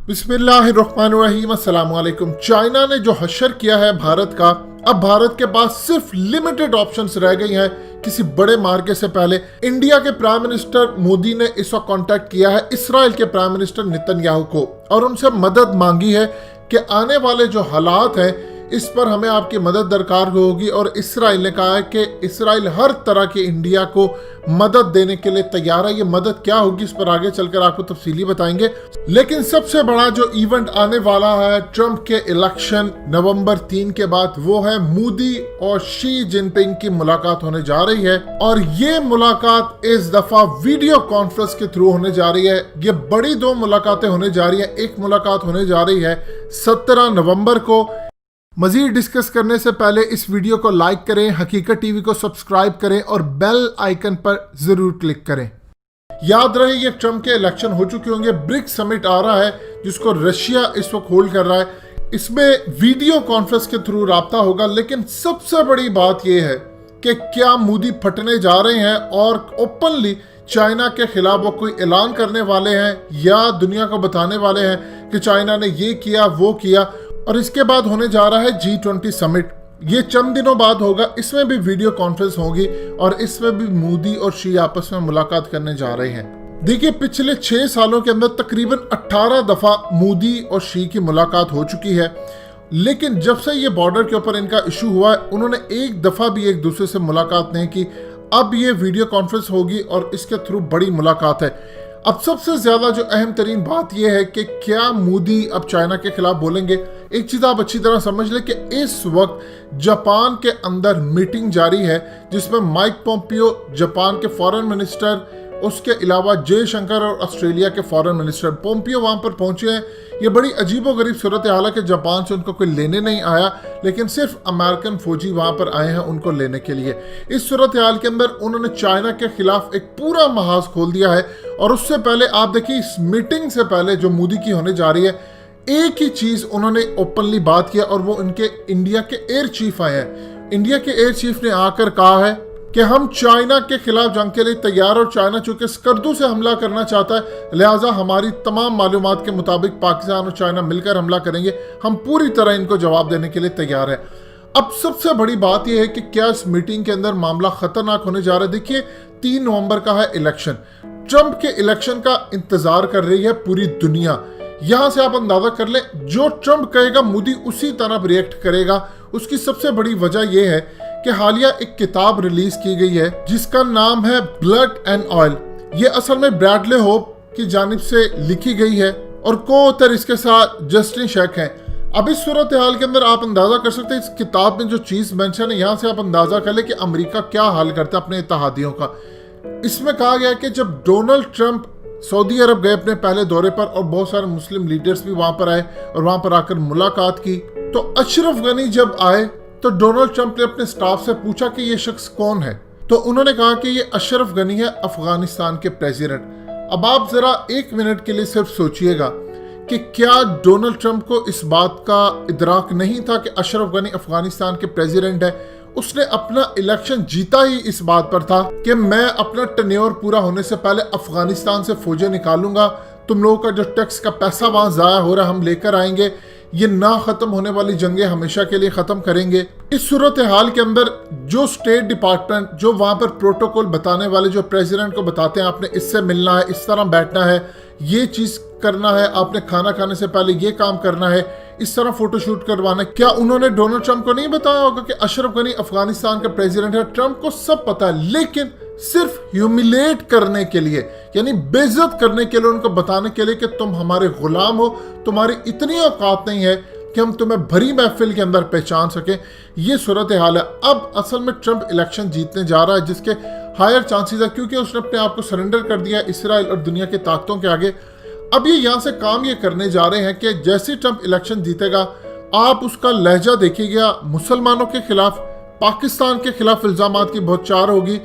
बिस्मिल्लाहिर्रहमानिर्रहीम, अस्सलाम वालेकुम। चाइना ने जो हशर किया है भारत का, अब भारत के पास सिर्फ लिमिटेड ऑप्शंस रह गई हैं किसी बड़े मार्के से पहले। इंडिया के प्राइम मिनिस्टर मोदी ने इस वक्त कांटेक्ट किया है इसराइल के प्राइम मिनिस्टर नेतन्याहू को और उनसे मदद मांगी है कि आने वाले जो हालात हैं इस पर हमें आपकी मदद दरकार होगी। और इसराइल ने कहा है कि इसराइल हर तरह की इंडिया को मदद देने के लिए तैयार है। ये मदद क्या होगी इस पर आगे चलकर आपको तफसीली बताएंगे। लेकिन सबसे बड़ा जो इवेंट आने वाला है ट्रंप के इलेक्शन नवंबर 3 के बाद, वो है मोदी और शी जिनपिंग की मुलाकात होने जा रही है। और ये मुलाकात इस दफा वीडियो कॉन्फ्रेंस के थ्रू होने जा रही है। ये बड़ी दो मुलाकातें होने जा रही है। एक मुलाकात होने जा रही है 17 नवंबर को। मजीद डिस्कस करने से पहले इस वीडियो को लाइक करें, हकीकत टीवी को सब्सक्राइब करें और बेल आइकन पर जरूर क्लिक करें। याद रहे ये ट्रंप के इलेक्शन हो चुके होंगे। ब्रिक्स समिट आ रहा है जिसको रशिया इस वक्त होल्ड कर रहा है। इसमें वीडियो कॉन्फ्रेंस के थ्रू राब्ता होगा। लेकिन सबसे बड़ी बात यह है कि क्या मोदी फटने जा रहे हैं और ओपनली चाइना के खिलाफ वो कोई ऐलान करने वाले हैं या दुनिया को बताने वाले हैं कि चाइना ने ये किया वो किया। और इसके बाद होने जा रहा है G20 समिट। ये चंद दिनों बाद होगा। इसमें भी वीडियो कॉन्फ्रेंस होगी और इसमें भी मोदी और शी आपस में मुलाकात करने जा रहे हैं। देखिए, पिछले 6 सालों के अंदर तकरीबन 18 दफा मोदी और शी की मुलाकात हो चुकी है। लेकिन जब से ये बॉर्डर के ऊपर इनका इशू हुआ है, उन्होंने एक दफा भी एक दूसरे से मुलाकात नहीं की। अब ये वीडियो कॉन्फ्रेंस होगी और इसके थ्रू बड़ी मुलाकात है। अब सबसे ज्यादा जो अहम तरीन बात यह है कि क्या मोदी अब चाइना के खिलाफ बोलेंगे। एक चीज आप अच्छी तरह समझ लें कि इस वक्त जापान के अंदर मीटिंग जारी है जिसमें माइक पोम्पियो जापान के फॉरेन मिनिस्टर, उसके अलावा जयशंकर और ऑस्ट्रेलिया के फॉरेन मिनिस्टर पोम्पियो वहां पर पहुंचे हैं। ये बड़ी अजीबोगरीब सूरत हाल है कि जापान से उनको कोई लेने नहीं आया, लेकिन सिर्फ अमेरिकन फौजी वहां पर आए हैं उनको लेने के लिए। इस सूरत हाल के अंदर उन्होंने चाइना के खिलाफ एक पूरा महाज खोल दिया है। और उससे पहले आप देखिए, इस मीटिंग से पहले जो मोदी की होने जा रही है, एक ही चीज उन्होंने ओपनली बात किया और वो उनके इंडिया के एयर चीफ आए हैं। इंडिया के एयर चीफ ने आकर कहा है कि हम चाइना के खिलाफ जंग के लिए तैयार, और चाइना चूंकि स्कर्दू से हमला करना चाहता है लिहाजा हमारी तमाम मालूमात के मुताबिक पाकिस्तान और चाइना मिलकर हमला करेंगे। हम पूरी तरह इनको जवाब देने के लिए तैयार है। अब सबसे बड़ी बात यह है कि क्या इस मीटिंग के अंदर मामला खतरनाक होने जा रहा है। देखिए, 3 नवंबर का है इलेक्शन। ट्रंप के इलेक्शन का इंतजार कर रही है पूरी दुनिया। यहां से आप अंदाजा कर ले, जो ट्रंप कहेगा मोदी उसी तरह रिएक्ट करेगा। उसकी सबसे बड़ी वजह यह है कि हालिया एक किताब रिलीज की गई है जिसका नाम है ब्लड एंड ऑयल। ये असल में ब्रैडले होप की जानिब से लिखी गई है और को-ऑथर इसके साथ जस्टिन शेक है। अब इस सूरत हाल के अंदर आप अंदाजा कर सकते हैं इस किताब में जो चीज मेंशन है, यहां से आप अंदाजा कर ले कि अमेरिका क्या हाल करता है अपने इत्तेहादियों का। इसमें कहा गया कि जब डोनाल्ड ट्रंप सऊदी अरब गए अपने पहले दौरे पर और बहुत सारे मुस्लिम लीडर्स भी वहां पर आए और वहां पर आकर मुलाकात की, तो अशरफ गनी जब आए तो डोनाल्ड ट्रंप ने अपने स्टाफ से पूछा कि ये शख्स कौन है। तो उन्होंने कहा कि ये अशरफ गनी है, अफगानिस्तान के प्रेसिडेंट। अब आप जरा 1 मिनट के लिए सिर्फ सोचिएगा कि क्या डोनाल्ड ट्रंप को इस बात का इदराक नहीं था कि अशरफ गनी अफगानिस्तान के प्रेसिडेंट है। उसने अपना इलेक्शन जीता ही इस बात पर था कि मैं अपना टेन्योर पूरा होने से पहले अफगानिस्तान से फौजें निकालूंगा, तुम लोगों का जो टैक्स का पैसा वहां जाया हो रहा है हम लेकर आएंगे, ये ना खत्म होने वाली जंगें हमेशा के लिए खत्म करेंगे। इस सूरत हाल के अंदर जो स्टेट डिपार्टमेंट, जो वहां पर प्रोटोकॉल बताने वाले जो प्रेसिडेंट को बताते हैं आपने इससे मिलना है, इस तरह बैठना है, ये चीज करना है, आपने खाना खाने से पहले ये काम करना है, इस तरह फोटोशूट करवाना है, क्या उन्होंने डोनाल्ड ट्रंप को नहीं बताया होगा कि अशरफ गनी अफगानिस्तान का प्रेसिडेंट है। ट्रंप को सब पता है, लेकिन सिर्फ ह्यूमिलेट करने के लिए, यानी बेइज्जत करने के लिए, उनको बताने के लिए कि तुम हमारे गुलाम हो, तुम्हारी इतनी औकात नहीं है कि हम तुम्हें भरी महफिल के अंदर पहचान सके। ये सूरत हाल है। अब असल में ट्रंप इलेक्शन जीतने जा रहा है जिसके हायर चांसेस है क्योंकि उसने अपने आप को सरेंडर कर दिया इसराइल और दुनिया की ताकतों के आगे। अब ये यहाँ से काम ये करने जा रहे हैं कि जैसे ट्रंप इलेक्शन जीतेगा आप उसका लहजा देखिएगा, मुसलमानों के खिलाफ, पाकिस्तान के खिलाफ इल्जामात की बौछार होगी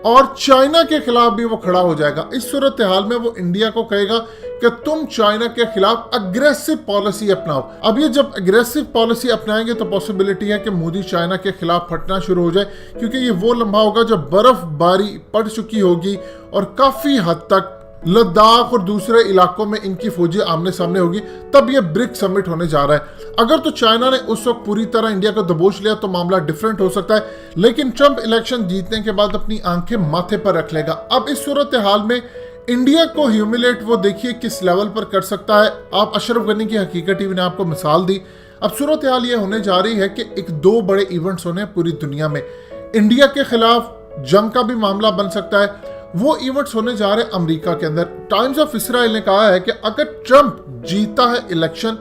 और चाइना के खिलाफ भी वो खड़ा हो जाएगा। इस सूरत हाल में वो इंडिया को कहेगा कि तुम चाइना के खिलाफ अग्रेसिव पॉलिसी अपनाओ। अब ये जब अग्रेसिव पॉलिसी अपनाएंगे तो पॉसिबिलिटी है कि मोदी चाइना के खिलाफ फटना शुरू हो जाए, क्योंकि ये वो लम्हा होगा जब बर्फबारी पड़ चुकी होगी और काफी हद तक लद्दाख और दूसरे इलाकों में इनकी फौजी आमने सामने होगी, तब ये ब्रिक समिट होने जा रहा है। अगर तो चाइना ने उस वक्त पूरी तरह इंडिया को दबोच लिया तो मामला डिफरेंट हो सकता है, लेकिन ट्रंप इलेक्शन जीतने के बाद अपनी आंखें माथे पर रख लेगा। अब इस सूरत हाल में इंडिया को ह्यूमिलेट वो देखिए किस लेवल पर कर सकता है। आप अशरफ गनी की हकीकत टीवी ने आपको मिसाल दी। अब सूरत हाल ये होने जा रही है कि एक दो बड़े इवेंट्स होने हैं पूरी दुनिया में। इंडिया के खिलाफ जंग का भी मामला बन सकता है, वो इवेंट्स होने जा रहे हैं अमेरिका के अंदर। टाइम्स ऑफ इसराइल ने कहा है कि अगर ट्रंप जीता है इलेक्शन,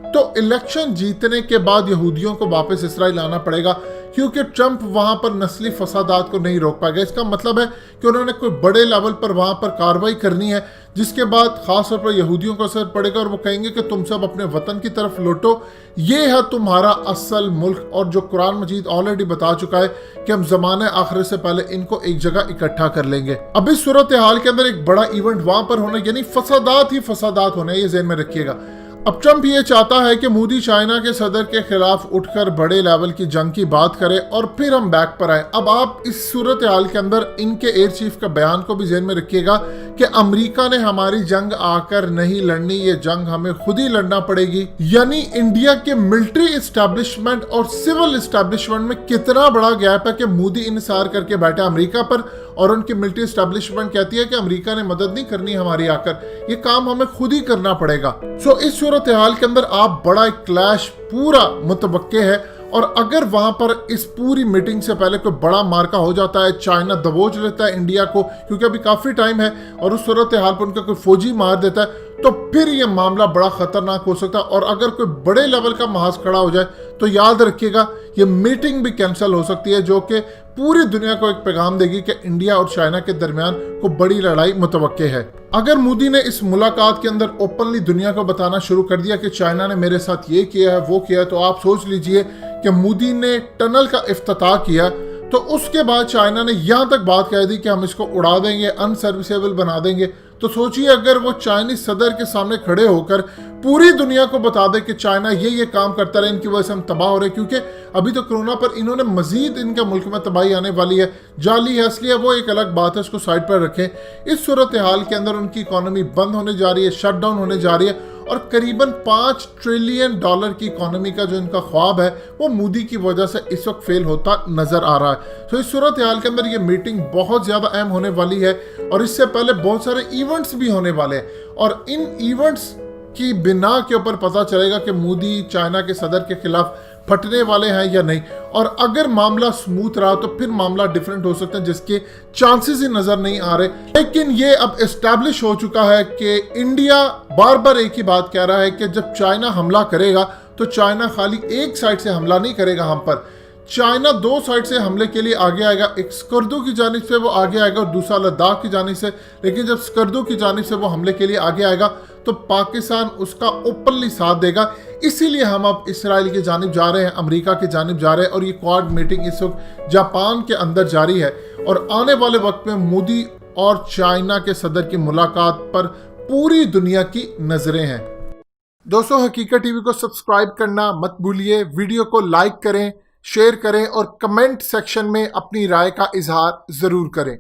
तो इलेक्शन जीतने के बाद यहूदियों को वापस इसराइल आना पड़ेगा, क्योंकि ट्रंप वहां पर नस्ली फसादात को नहीं रोक पाएगा। इसका मतलब है कि उन्होंने कोई बड़े लेवल पर वहां पर कार्रवाई करनी है, जिसके बाद खास तौर पर यहूदियों को असर पड़ेगा और वो कहेंगे कि तुम सब अपने वतन की तरफ लौटो, ये है तुम्हारा असल मुल्क। और जो कुरान मजीद ऑलरेडी बता चुका है कि हम ज़माने आखिर से पहले इनको एक जगह इकट्ठा कर लेंगे। अब इस सूरत हाल के अंदर एक बड़ा इवेंट वहां पर होना, यानी फसादात ही फसादात होने, ये ज़हन में रखिएगा। अब ट्रंप ये चाहता है कि मोदी चाइना के सदर के खिलाफ उठकर बड़े लेवल की जंग की बात करे और फिर हम बैक पर आए। अब आप इस सूरत हाल के अंदर इनके एयर चीफ का बयान को भी ज़हन में रखिएगा कि अमेरिका ने हमारी जंग आकर नहीं लड़नी, ये जंग हमें खुद ही लड़ना पड़ेगी। यानी इंडिया के मिलिट्री एस्टैब्लिशमेंट और सिविल एस्टैब्लिशमेंट में कितना बड़ा गैप है कि मोदी इंसार करके बैठे अमेरिका पर और उनकी मिलिट्री एस्टैब्लिशमेंट कहती है कि अमेरिका ने मदद नहीं करनी हमारी आकर, ये काम हमें खुद ही करना पड़ेगा। सो इस सूरत हाल के अंदर आप बड़ा एक क्लैश पूरा मुतवक्के है। और अगर वहां पर इस पूरी मीटिंग से पहले कोई बड़ा मार्का हो जाता है, चाइना दबोच लेता है इंडिया को, क्योंकि अभी काफी टाइम है, और उस सूरत हाल पर उनका कोई फौजी मार देता है, तो फिर यह मामला बड़ा खतरनाक हो सकता है। और अगर कोई बड़े लेवल का महाज खड़ा हो जाए तो याद रखिएगा ये मीटिंग भी कैंसिल हो सकती है, जो कि पूरी दुनिया को एक पैगाम देगी कि इंडिया और चाइना के दरमियान को बड़ी लड़ाई मुतवक्के है। अगर मोदी ने इस मुलाकात के अंदर ओपनली दुनिया को बताना शुरू कर दिया कि चाइना ने मेरे साथ ये किया है वो किया है, तो आप सोच लीजिए कि मोदी ने टनल का इफ्तिताह किया, तो उसके बाद चाइना ने यहां तक बात कह दी कि हम इसको उड़ा देंगे, अनसर्विसेबल बना देंगे। तो सोचिए अगर वो चाइनीज सदर के सामने खड़े होकर पूरी दुनिया को बता दे कि चाइना ये काम करता रहे, इनकी वजह से हम तबाह हो रहे हैं, क्योंकि अभी तो कोरोना पर इन्होंने मजीद इनके मुल्क में तबाही आने वाली है। जाली है असली है वो एक अलग बात है, उसको साइड पर रखें। इस सूरत हाल के अंदर उनकी इकोनॉमी बंद होने जा रही है, शट डाउन होने जा रही है, और करीबन $5 ट्रिलियन की इकोनॉमी का जो इनका ख्वाब है वो मोदी की वजह से इस वक्त फेल होता नजर आ रहा है। तो इस सूरत हाल के अंदर ये मीटिंग बहुत ज्यादा अहम होने वाली है, और इससे पहले बहुत सारे इवेंट्स भी होने वाले हैं, और इन इवेंट्स की बिना के ऊपर पता चलेगा कि मोदी चाइना के सदर के खिलाफ फटने वाले हैं या नहीं। और अगर मामला स्मूथ रहा तो फिर मामला डिफरेंट हो सकता है, जिसके चांसेस ही नजर नहीं आ रहे। लेकिन ये अब एस्टैब्लिश हो चुका है कि इंडिया बार बार एक ही बात कह रहा है कि जब चाइना हमला करेगा तो चाइना खाली एक साइड से हमला नहीं करेगा हम पर, चाइना दो साइड से हमले के लिए आगे आएगा। एक स्कर्दू की जानिब से वो आगे आएगा और दूसरा लद्दाख की जानिब से। लेकिन जब स्कर्दू की जानिब से वो हमले के लिए आगे आएगा तो पाकिस्तान उसका ओपनली साथ देगा। इसीलिए हम अब इसराइल की जानिब जा रहे हैं, अमेरिका की जानिब जा रहे हैं, और ये क्वाड मीटिंग इस वक्त जापान के अंदर जारी है। और आने वाले वक्त में मोदी और चाइना के सदर की मुलाकात पर पूरी दुनिया की नजरें हैं। दोस्तों, हकीकत टीवी को सब्सक्राइब करना मत भूलिए, वीडियो को लाइक करें, शेयर करें और कमेंट सेक्शन में अपनी राय का इजहार जरूर करें।